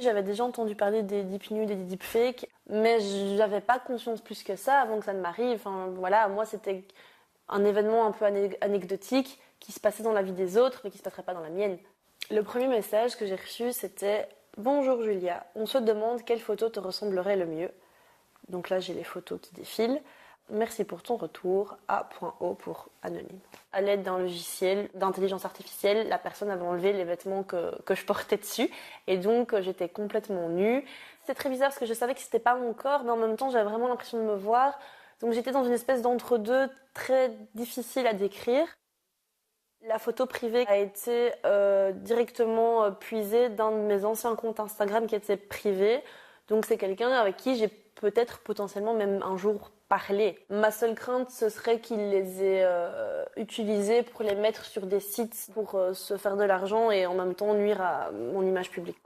J'avais déjà entendu parler des deep nudes et des deepfakes, mais j'avais pas conscience plus que ça avant que ça ne m'arrive. Enfin, voilà, moi c'était un événement un peu anecdotique qui se passait dans la vie des autres, mais qui se passerait pas dans la mienne. Le premier message que j'ai reçu, c'était « Bonjour Julia, on se demande quelle photo te ressemblerait le mieux ». Donc là, j'ai les photos qui défilent. Merci pour ton retour. A.O pour anonyme. À l'aide d'un logiciel d'intelligence artificielle, la personne avait enlevé les vêtements que je portais dessus. Et donc, j'étais complètement nue. C'était très bizarre parce que je savais que c'était pas mon corps, mais en même temps, j'avais vraiment l'impression de me voir. Donc, j'étais dans une espèce d'entre-deux très difficile à décrire. La photo privée a été directement puisée d'un de mes anciens comptes Instagram qui était privé. Donc, c'est quelqu'un avec qui j'ai peut-être potentiellement même un jour parler. Ma seule crainte, ce serait qu'ils les aient utilisés pour les mettre sur des sites pour se faire de l'argent et en même temps nuire à mon image publique.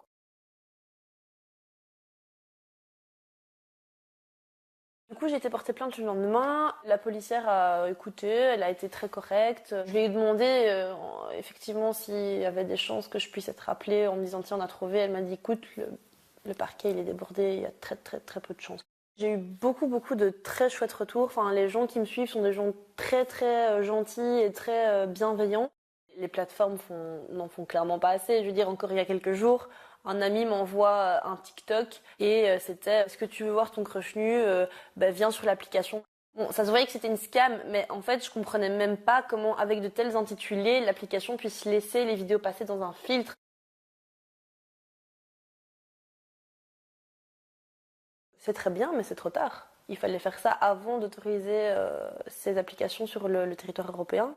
Du coup, j'ai été porter plainte le lendemain. La policière a écouté, elle a été très correcte. Je lui ai demandé effectivement s'il y avait des chances que je puisse être appelée en me disant tiens, on a trouvé. Elle m'a dit écoute, le parquet il est débordé, il y a très très très peu de chances. J'ai eu beaucoup de très chouettes retours. Enfin, les gens qui me suivent sont des gens très très gentils et très bienveillants. Les plateformes n'en font clairement pas assez. Je veux dire, encore il y a quelques jours, un ami m'envoie un TikTok et c'était est-ce que tu veux voir ton crush nu viens sur l'application. Bon, ça se voyait que c'était une scam, mais en fait, je comprenais même pas comment, avec de tels intitulés, l'application puisse laisser les vidéos passer dans un filtre. C'est très bien, mais c'est trop tard. Il fallait faire ça avant d'autoriser ces applications sur le territoire européen.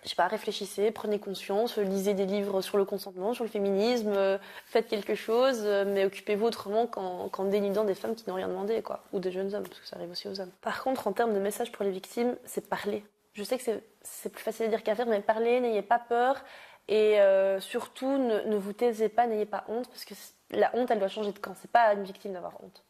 Je sais pas, réfléchissez, prenez conscience, lisez des livres sur le consentement, sur le féminisme, faites quelque chose, mais occupez-vous autrement qu'en dénudant des femmes qui n'ont rien demandé, quoi. Ou des jeunes hommes, parce que ça arrive aussi aux hommes. Par contre, en termes de message pour les victimes, c'est parler. Je sais que c'est plus facile à dire qu'à faire, mais parlez, n'ayez pas peur. Et surtout, ne vous taisez pas, n'ayez pas honte, parce que la honte, elle doit changer de camp. C'est pas à une victime d'avoir honte.